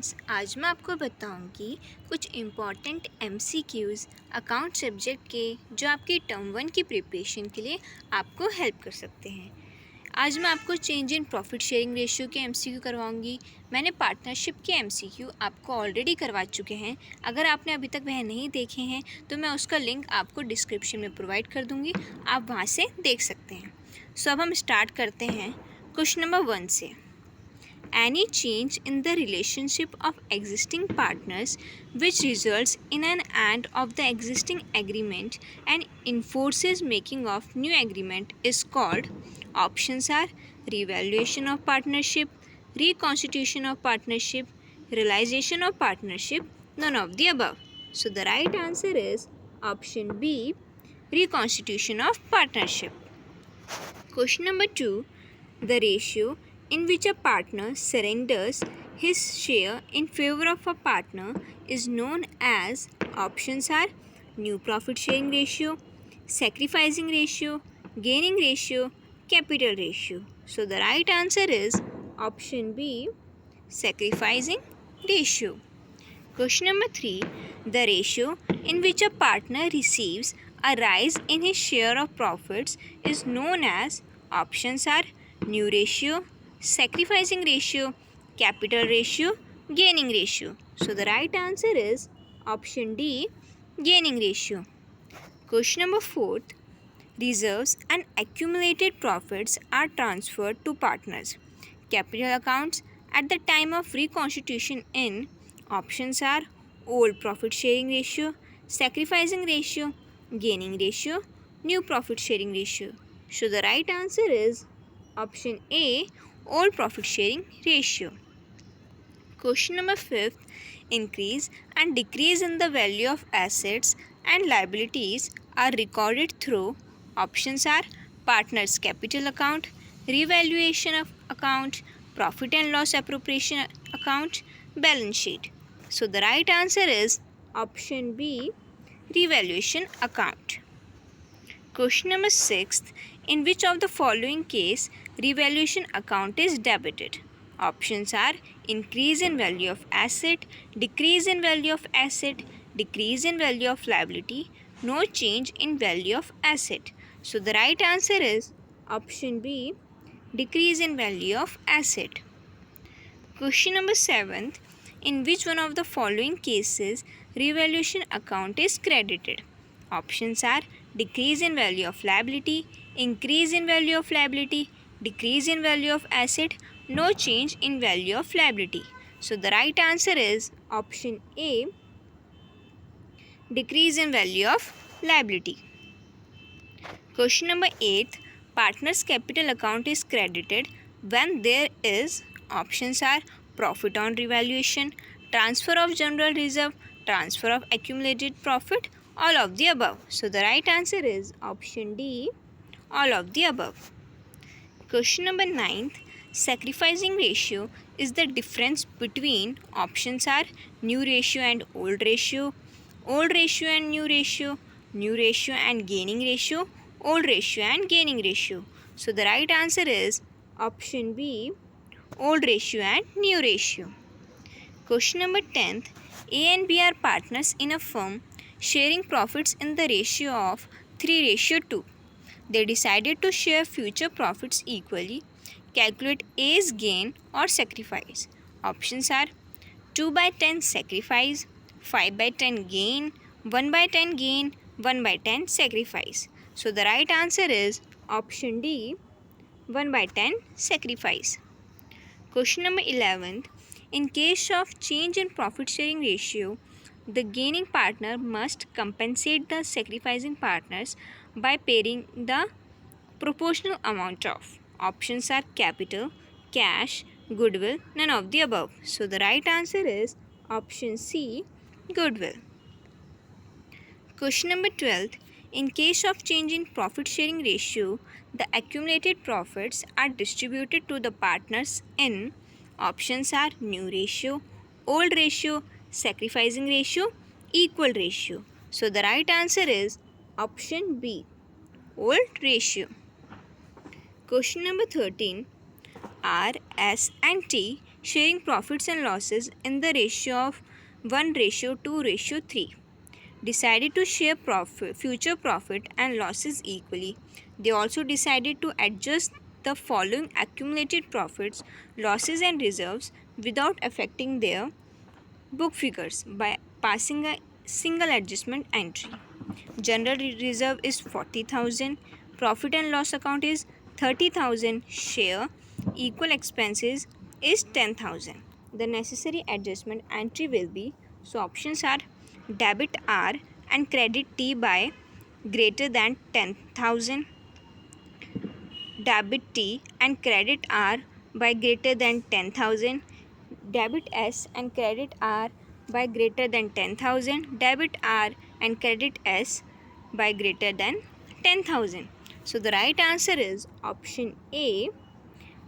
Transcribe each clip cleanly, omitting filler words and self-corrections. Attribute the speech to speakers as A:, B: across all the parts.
A: आज मैं आपको बताऊंगी कुछ इम्पॉर्टेंट एमसीक्यूज़ अकाउंट सब्जेक्ट के जो आपकी टर्म 1 की प्रिपरेशन के लिए आपको हेल्प कर सकते हैं। आज मैं आपको change in profit sharing ratio के एमसीक्यू करवाऊंगी। मैंने पार्टनरशिप के एमसीक्यू आपको ऑलरेडी करवा चुके हैं। अगर आपने अभी तक वह नहीं देखे हैं तो मैं उसका लिंक आपको डिस्क्रिप्शन में प्रोवाइड कर दूँगी, आप वहाँ से देख सकते हैं। सो अब हम स्टार्ट करते हैं क्वेश्चन नंबर 1 से। Any change in the relationship of existing partners which results in an end of the existing agreement and enforces making of new agreement is called. Options are revaluation of partnership, reconstitution of partnership, realization of partnership, none of the above. So the right answer is option B, reconstitution of partnership. Question number 2. The ratio in which a partner surrenders his share in favor of a partner is known as. Options are new profit sharing ratio, sacrificing ratio, gaining ratio, capital ratio. So the right answer is option B, sacrificing ratio. Question number 3. The ratio in which a partner receives a rise in his share of profits is known as. Options are new ratio, sacrificing ratio, capital ratio, gaining ratio. So the right answer is option D, gaining ratio. Question number 4. Reserves and accumulated profits are transferred to partners' capital accounts at the time of reconstitution in. Options are old profit sharing ratio, sacrificing ratio, gaining ratio, new profit sharing ratio. So the right answer is option A, old profit sharing ratio. Question number 5. Increase and decrease in the value of assets and liabilities are recorded through. Options are partners capital account, revaluation of account, profit and loss appropriation account, balance sheet. So the right answer is option B, revaluation account. Question number 6. In which of the following case revaluation account is debited? Options are increase in value of asset, decrease in value of asset, decrease in value of liability, no change in value of asset. So the right answer is option B, decrease in value of asset. Question number 7. In which one of the following cases revaluation account is credited? Options are decrease in value of liability, increase in value of liability, decrease in value of asset, no change in value of liability. So the right answer is option A, decrease in value of liability. Question number 8. Partners capital account is credited when there is. Options are profit on revaluation, transfer of general reserve, transfer of accumulated profit, all of the above. So the right answer is option D, all of the above. Question number 9. Sacrificing ratio is the difference between. Options are new ratio and old ratio and new ratio and gaining ratio, old ratio and gaining ratio. So the right answer is option B, old ratio and new ratio. Question number 10. A and B are partners in a firm sharing profits in the ratio of 3:2. They decided to share future profits equally. Calculate A's gain or sacrifice. Options are 2/10 sacrifice, 5/10 gain, 1/10 gain, 1/10 sacrifice. So the right answer is option D, 1/10 sacrifice. Question number 11. In case of change in profit sharing ratio, the gaining partner must compensate the sacrificing partners by paying the proportional amount of. Options are capital, cash, goodwill, none of the above. So the right answer is option C, goodwill. Question number 12. In case of change in profit sharing ratio, the accumulated profits are distributed to the partners in. Options are new ratio, old ratio, sacrificing ratio, equal ratio. So the right answer is option B, old ratio. Question number 13. R, S and T sharing profits and losses in the ratio of 1:2:3. Decided to share future profit and losses equally. They also decided to adjust the following accumulated profits, losses and reserves without affecting their book figures by passing a single adjustment entry. General reserve is 40,000, profit and loss account is 30,000, share equal expenses is 10,000. The necessary adjustment entry will be, so options are debit R and credit T by greater than 10,000, debit T and credit R by greater than 10,000, debit S and credit R by greater than 10,000, debit R and credit S by greater than 10,000. So the right answer is option A,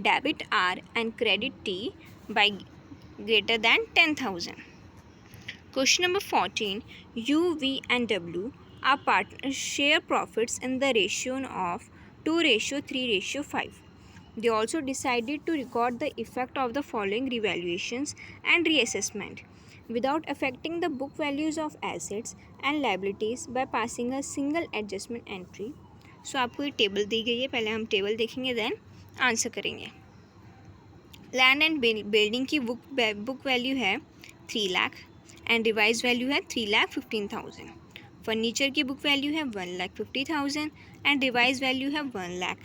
A: debit R and credit T by greater than 10,000. Question number 14. U, V and W are partners share profits in the ratio of 2:3:5. They also decided to record the effect of the following revaluations and reassessment without affecting the book values of assets and liabilities by passing a single adjustment entry. So आपको ये table दी गई है, पहले हम table देखेंगे then answer करेंगे. Land and building की book value है 3 लाख एंड रिवाइज वैल्यू है 3,15,000. फर्नीचर की बुक वैल्यू है 1,50,000 एंड रिवाइज वैल्यू है 1 लाख.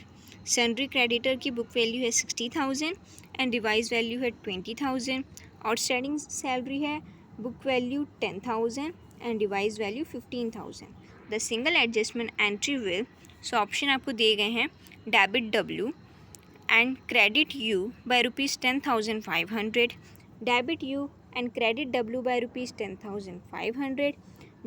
A: सन्ड्री क्रेडिटर की बुक वैल्यू है 60,000 एंड रिवाइज वैल्यू है 20,000. आउटस्टैंडिंग सैलरी है book value 10,000 and revise value 15,000. The single adjustment entry will, so option आपको दिए गए हैं debit W and credit U by rupees 10,500, debit U and credit W by rupees 10,500,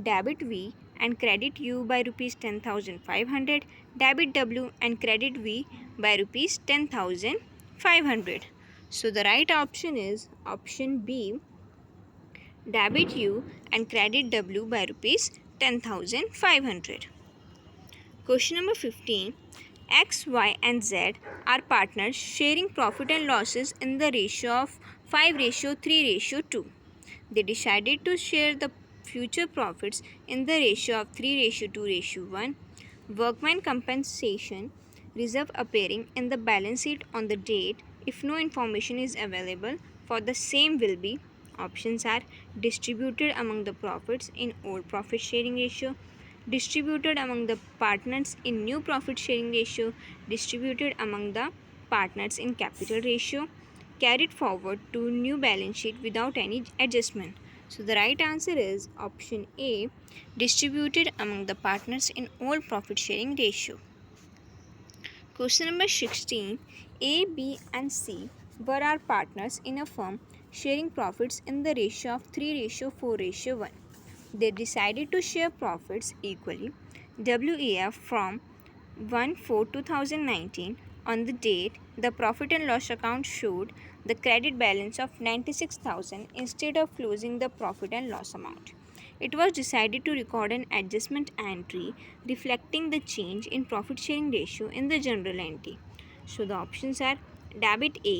A: debit V and credit U by rupees 10,500, debit W and credit V by rupees 10,500. So the right option is option B, debit U and credit W by rupees 10,500. Question number 15. X, Y and Z are partners sharing profit and losses in the ratio of 5:3:2. They decided to share the future profits in the ratio of 3:2:1. Workman compensation reserve appearing in the balance sheet on the date if no information is available for the same will be, options are distributed among the profits in old profit sharing ratio, distributed among the partners in new profit sharing ratio, distributed among the partners in capital ratio, carried forward to new balance sheet without any adjustment. So the right answer is option A, distributed among the partners in old profit sharing ratio. Question number 16. A, B and C were our partners in a firm sharing profits in the ratio of 3:4:1. They decided to share profits equally. WEF from 1/4/2019. On the date, the profit and loss account showed the credit balance of 96,000 instead of closing the profit and loss amount. It was decided to record an adjustment entry reflecting the change in profit sharing ratio in the general entry. So the options are debit A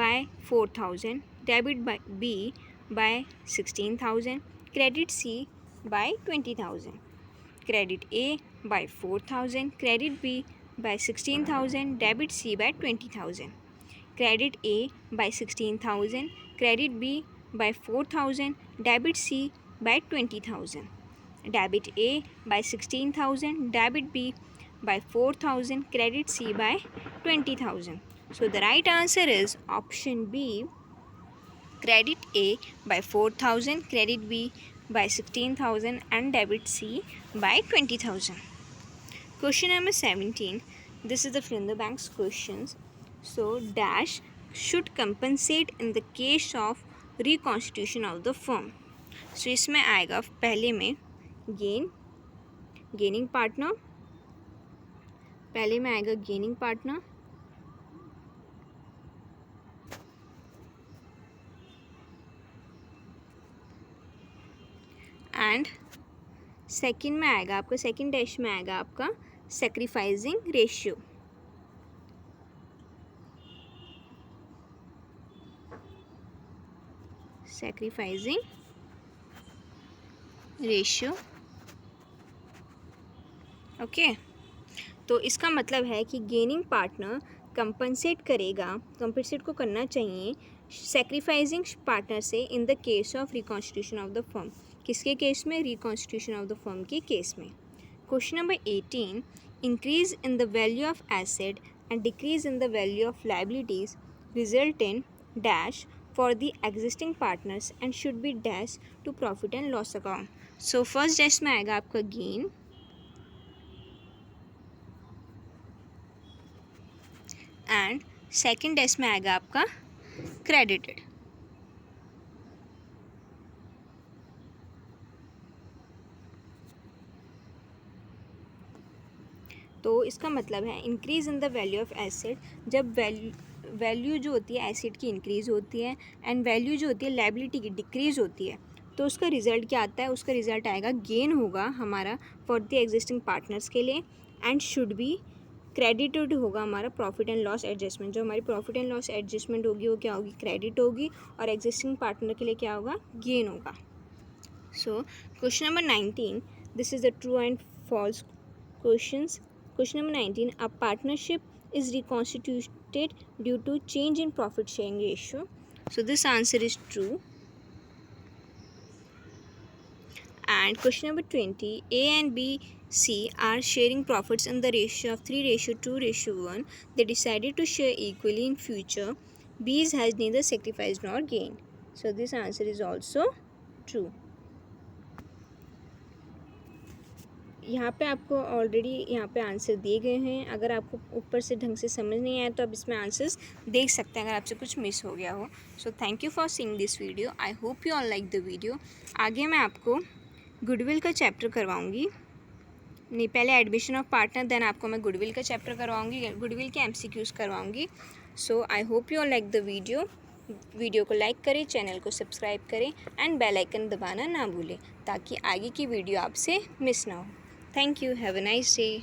A: by 4,000, debit by B by 16,000, credit C by 20,000. Credit A by 4,000, credit B by 16,000, debit C by 20,000. Credit A by 16,000, credit B by 4,000, debit C by 20,000. Debit A by 16,000, debit B by 4,000, credit C by 20,000. So the right answer is option B, credit A by 4,000, credit B by 16,000 and debit C by 20,000. Question number 17. This is the fill in the blanks questions. So dash should compensate in the case of reconstitution of the firm. So इसमें आएगा पहले में gaining partner, पहले में आएगा gaining partner, and second में आएगा आपका, सेकंड डैश में आएगा आपका sacrificing ratio. Sacrificing ratio. Okay, तो इसका मतलब है कि गेनिंग पार्टनर कंपनसेट को करना चाहिए सैक्रिफाइसिंग पार्टनर से in the case of reconstitution of the firm. किसके केस में? रिकॉन्स्टिट्यूशन ऑफ द फर्म के केस में। Question number 18, increase in the value of asset and decrease in the value of liabilities result in dash for the existing partners and should be dash to profit and loss account. So first dash में आएगा आपका gain and second dash में आएगा आपका credited. तो इसका मतलब है increase in the value of asset, जब वैल्यू जो होती है एसेट की इंक्रीज़ होती है एंड वैल्यू जो होती है लायबिलिटी की डिक्रीज़ होती है, तो उसका रिज़ल्ट क्या आता है? उसका रिज़ल्ट आएगा गेन होगा हमारा फॉर द एग्जिस्टिंग पार्टनर्स के लिए एंड शुड बी क्रेडिटेड होगा हमारा प्रॉफिट एंड लॉस एडजस्टमेंट। जो हमारी प्रॉफिट एंड लॉस एडजस्टमेंट होगी वो क्या होगी? क्रेडिट होगी, और एग्जिस्टिंग पार्टनर के लिए क्या होगा? गेन होगा। So question number 19, this is the true and false questions. Question number 19, a partnership is reconstituted due to change in profit sharing ratio. So this answer is true. And question number 20, A and B, C are sharing profits in the ratio of 3:2:1. They decided to share equally in future. B has neither sacrificed nor gained. So this answer is also true. यहाँ पे आपको already यहाँ पे answer दिए गए हैं। अगर आपको ऊपर से ढंग से समझ नहीं आया तो आप इसमें आंसर्स देख सकते हैं अगर आपसे कुछ मिस हो गया हो। So thank you for seeing this video. I hope you all like the video. आगे मैं आपको गुडविल का चैप्टर करवाऊँगी। नहीं, पहले एडमिशन ऑफ पार्टनर, देन आपको मैं गुडविल का चैप्टर करवाऊँगी, गुडविल के MCQs करवाऊँगी। So I hope you all like the video को लाइक करें, चैनल को सब्सक्राइब करें एंड बेल आइकन दबाना ना भूलें ताकि आगे की वीडियो आपसे मिस ना हो। Thank you. Have a nice day.